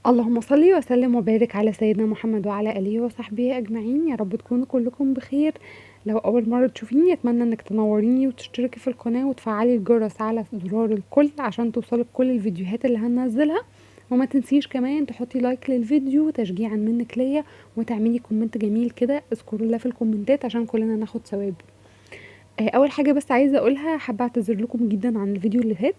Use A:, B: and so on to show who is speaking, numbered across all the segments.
A: اللهم صل وسلم وبارك على سيدنا محمد وعلى اله وصحبه اجمعين. يا رب تكونوا كلكم بخير. لو اول مره تشوفيني اتمنى انك تنوريني وتشتركي في القناه وتفعلي الجرس على زرار الكل عشان توصلك كل الفيديوهات اللي هننزلها. وما تنسيش كمان تحطي لايك للفيديو تشجيعا منك ليا، وتعملي كومنت جميل كده اذكروا الله في الكومنتات عشان كلنا ناخد ثواب. اول حاجه بس عايزه اقولها، حابه اعتذر لكم جدا عن الفيديو اللي فات.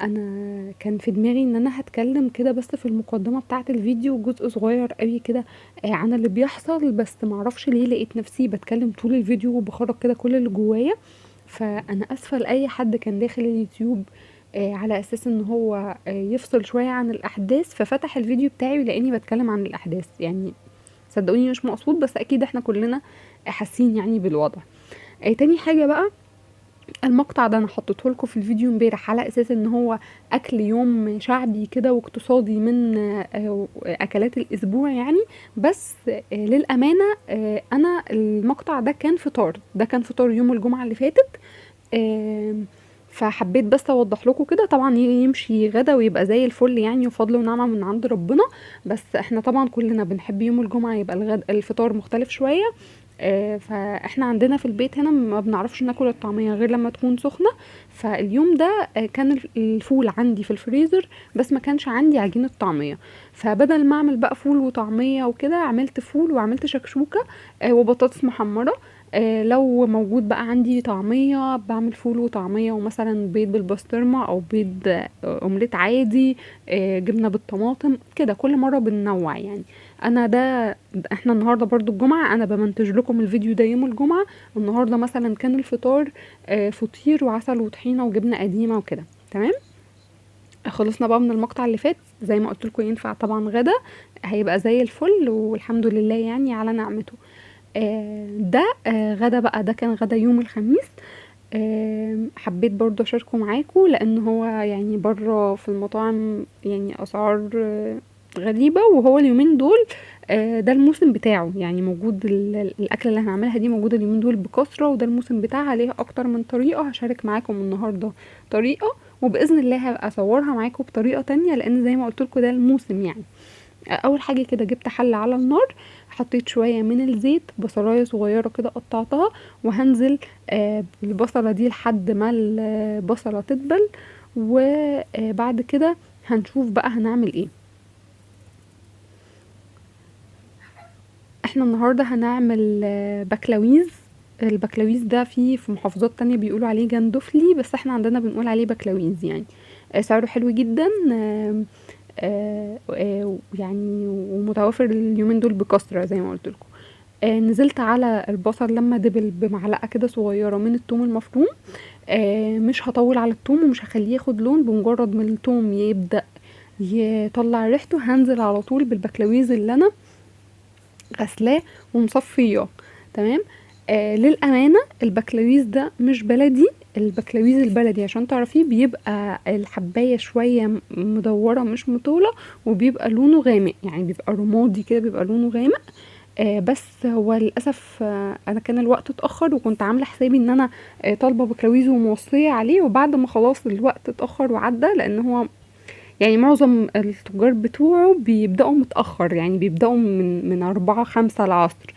A: انا كان في دماغي ان انا هتكلم كده بس في المقدمه بتاعه الفيديو جزء صغير قوي كده عن اللي بيحصل، بس معرفش ليه لقيت نفسي بتكلم طول الفيديو وبخرج كده كل اللي جوايا. فانا اسفه لاي حد كان داخل اليوتيوب على اساس ان هو يفصل شويه عن الاحداث ففتح الفيديو بتاعي ولقاني بتكلم عن الاحداث. يعني صدقوني مش مقصود، بس اكيد احنا كلنا حاسين يعني بالوضع. تاني حاجه بقى، المقطع ده انا حطيته لكم في الفيديو امبارح على اساس ان هو اكل يوم شعبي كده واقتصادي من اكلات الاسبوع يعني. بس للامانه انا المقطع ده كان فطار، ده كان فطار يوم الجمعه اللي فاتت. فحبيت بس اوضح لكم كده. طبعا يمشي غدا ويبقى زي الفل يعني، وفضل ونعمه من عند ربنا. بس احنا طبعا كلنا بنحب يوم الجمعه يبقى الفطار مختلف شويه. فاحنا عندنا في البيت هنا ما بنعرفش ناكل الطعمية غير لما تكون سخنة. فاليوم ده كان الفول عندي في الفريزر، بس ما كانش عندي عجينة طعمية. فبدل ما اعمل بقى فول وطعمية وكده عملت فول وعملت شكشوكة وبطاطس محمرة. لو موجود بقى عندي طعمية بعمل فول وطعمية، ومثلا بيض بالبسطرمة او بيض اومليت عادي، جبنة بالطماطم كده، كل مرة بننوع يعني. انا ده احنا النهارده برضو الجمعه، انا بمنتج لكم الفيديو ده يوم الجمعه. النهارده مثلا كان الفطار فطير وعسل وطحينه وجبنه قديمه وكده. تمام. خلصنا بقى من المقطع اللي فات، زي ما قلت لكم ينفع طبعا غدا هيبقى زي الفل والحمد لله يعني على نعمته. ده غدا بقى، ده كان غدا يوم الخميس. حبيت برضو اشاركه معاكم لان هو يعني بره في المطاعم يعني اسعار غريبة، وهو اليومين دول ده الموسم بتاعه يعني موجود الاكل اللي هنعملها دي موجودة اليومين دول بكثرة، وده الموسم بتاعها. ليها اكتر من طريقة، هشارك معاكم النهاردة طريقة، وباذن الله هبقى اصورها معاكم بطريقة تانية لان زي ما قلت لكم ده الموسم يعني. اول حاجه كده جبت حله على النار، حطيت شويه من الزيت، بصلايه صغيره كده قطعتها، وهنزل بالبصله دي لحد ما البصله تدبل. وبعد كده هنشوف بقى هنعمل ايه. احنا النهارده هنعمل بكلاويز. البكلاويز ده في محافظات تانية بيقولوا عليه جندفلي، بس احنا عندنا بنقول عليه بكلاويز يعني. سعره حلو جدا. يعني ومتوافر اليومين دول بكثرة زي ما قلت لكم. نزلت على البصل لما دبل بمعلقة كده صغيرة من الثوم المفروم. مش هطول على الثوم ومش هخليه ياخد لون، بمجرد ما الثوم يبدأ يطلع ريحته هنزل على طول بالبكلاويز اللي انا غسلاه ومصفياه. تمام. للأمانة البكلاويز ده مش بلدي. البكلاويز البلدي عشان تعرفيه بيبقى الحباية شوية مدورة مش مطولة، وبيبقى لونه غامق يعني بيبقى رمادي كده، بيبقى لونه غامق. بس هو للأسف أنا كان الوقت اتأخر وكنت عاملة حسابي ان انا طالبة بكلاويز وموصية عليه، وبعد ما خلاص الوقت اتأخر وعدى لان هو يعني معظم التجار بتوعه بيبدأوا متأخر يعني بيبدأوا من 4 5 العصر.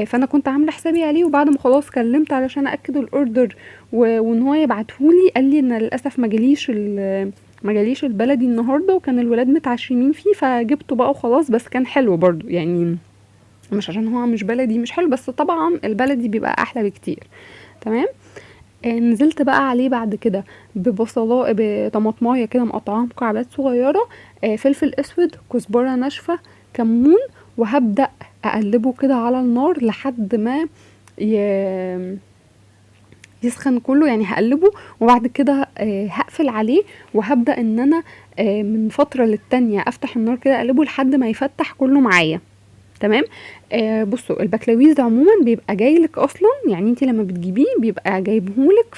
A: فانا كنت عامله حسابي عليه، وبعد ما خلاص كلمت علشان اكد الاوردر وان هو يبعتهولي قال لي ان للاسف ما جاليش البلدي النهارده، وكان الولاد متعشمين فيه فجبته بقى وخلاص. بس كان حلو برضو يعني، مش عشان هو مش بلدي مش حلو، بس طبعا البلدي بيبقى احلى بكتير. تمام. نزلت بقى عليه بعد كده بطماطمايه كده مقطعاها مكعبات صغيره، فلفل اسود، كزبره ناشفه، كمون. وهبدأ اقلبه كده على النار لحد ما يسخن كله يعني هقلبه. وبعد كده هقفل عليه وهبدأ ان انا من فترة للتانية افتح النار كده اقلبه لحد ما يفتح كله معايا. تمام. بصوا البكلاويز ده عموما بيبقى جايلك اصلا يعني انت لما بتجيبيه بيبقى جايبهولك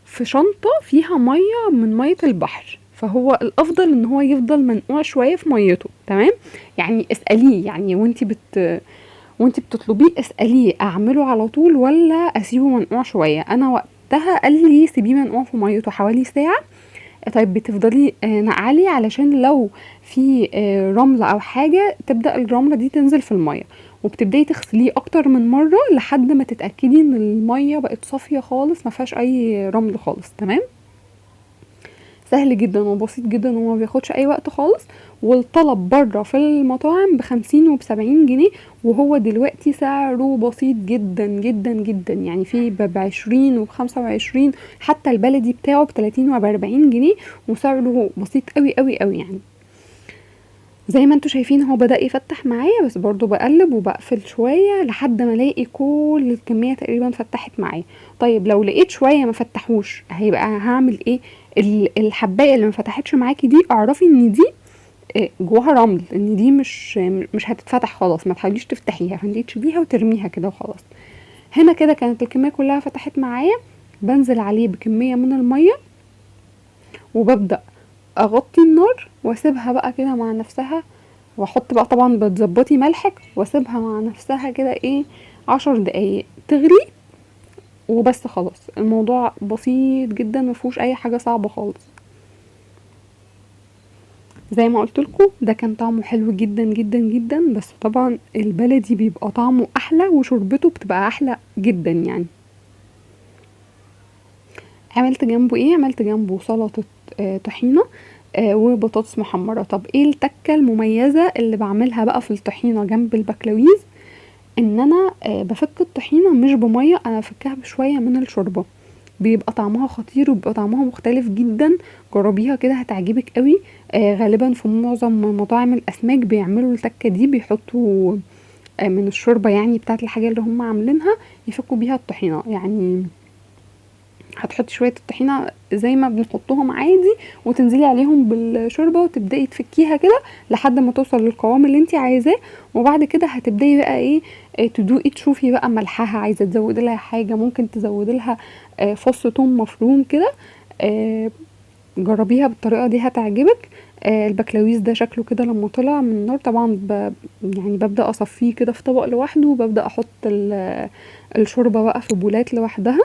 A: في شنطة فيها مية من مية البحر، فهو الافضل ان هو يفضل منقوع شوية في ميته. تمام. يعني اسأليه يعني وانتي بتطلبيه اسأليه اعمله على طول ولا اسيبه منقوع شوية. انا وقتها قال لي سيبيه منقوع في ميته حوالي ساعة طيب بتفضلي نقعلي علشان لو في رملة او حاجة تبدأ الرملة دي تنزل في المية، وبتبدأي تغسليه اكتر من مرة لحد ما تتأكدي ان المية بقت صافية خالص ما فيهاش اي رمل خالص. تمام، سهل جدا وبسيط جدا وما بياخدش اي وقت خالص. والطلب بره في المطاعم ب50 وب70 جنيه، وهو دلوقتي سعره بسيط جدا جدا جدا، يعني في ب20 وب25، حتى البلدي بتاعه ب30 وب40 جنيه، وسعره بسيط قوي قوي قوي يعني. زي ما انتوا شايفين هو بدأ يفتح معايا، بس برضو بقلب وبقفل شوية لحد ما الاقي كل الكمية تقريبا فتحت معايا. طيب لو لقيت شوية ما فتحوش هيبقى هعمل ايه؟ الحباية اللي ما فتحتش معاكي دي اعرفي ان دي جواها رمل، ان دي مش هتتفتح خلاص، ما تحاوليش تفتحيها، فانتي تشيليها وترميها كده وخلاص. هنا كده كانت الكمية كلها فتحت معايا، بنزل عليه بكمية من المية وببدأ اغطي النار واسيبها بقى كده مع نفسها، واحط بقى طبعا بتظبطي ملحك واسيبها مع نفسها كده ايه 10 دقايق تغلي وبس. خلاص الموضوع بسيط جدا مفيهوش اي حاجة صعبة خالص. زي ما قلت لكم ده كان طعمه حلو جدا جدا جدا، بس طبعا البلدي بيبقى طعمه احلى وشوربته بتبقى احلى جدا يعني. عملت جنبه ايه؟ عملت جنبه سلطة طحينة وبطاطس محمرة. طب ايه التكة المميزة اللي بعملها بقى في الطحينة جنب البكلاويز؟ ان انا بفك الطحينة مش بمية، انا بفكها بشوية من الشوربة، بيبقى طعمها خطير وبيبقى طعمها مختلف جدا. جربيها كده هتعجبك قوي. غالبا في معظم مطاعم الاسماك بيعملوا التكة دي، بيحطوا من الشوربة يعني بتاعت الحاجة اللي هم عاملينها يفكوا بيها الطحينة. يعني هتحطي شوية الطحينة زي ما بنحطهم عادي وتنزلي عليهم بالشوربة وتبدأي تفكيها كده لحد ما توصل للقوام اللي انتي عايزاه. وبعد كده هتبدأي بقى ايه تدوقي تشوفي بقى ملحها، عايزة تزودي لها حاجة ممكن تزودي لها فص ثوم مفروم كده. جربيها بالطريقة دي هتعجبك. البكلاويز ده شكله كده لما طلع من النار طبعا يعني ببدأ اصفيه كده في طبق لوحده، وببدأ احط الشوربة بقى في بولات لوحدها.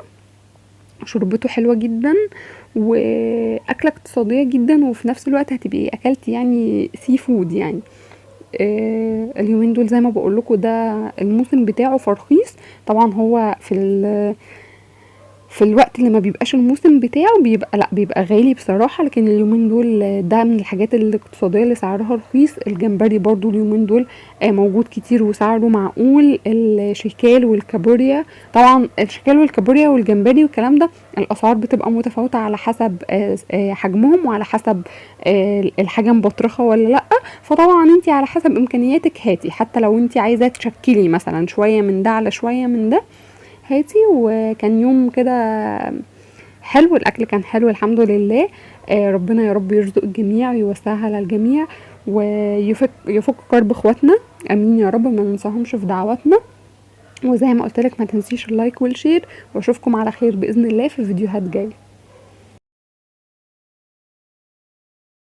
A: شوربته حلوة جدا واكلة اقتصادية جدا، وفي نفس الوقت هتبقي اكلتي يعني سي فود يعني. اليومين دول زي ما بقولكوا ده الموسم بتاعه فرخيص. طبعا هو في الوقت اللي ما بيبقاش الموسم بتاعه بيبقى لا بيبقى غالي بصراحة، لكن اليومين دول ده من الحاجات الاقتصادية اللي سعرها رخيص. الجمبري برضو اليومين دول موجود كتير وسعره معقول. الشيكال والكابوريا، طبعا الشيكال والكابوريا والجمبري والكلام ده الاسعار بتبقى متفاوتة على حسب حجمهم وعلى حسب الحاجة مبطرخة ولا لا. فطبعا انتي على حسب امكانياتك هاتي، حتى لو انتي عايزة تشكلي مثلا شوية من ده على شوية من ده هاتي. وكان يوم كده حلو، الاكل كان حلو الحمد لله. ربنا يا رب يرزق الجميع ويوسعها على الجميع ويفك كرب اخواتنا، امين يا رب، ما ننساهمش في دعواتنا. وزي ما قلت لك ما تنسيش اللايك والشير، واشوفكم على خير باذن الله في فيديوهات جايه.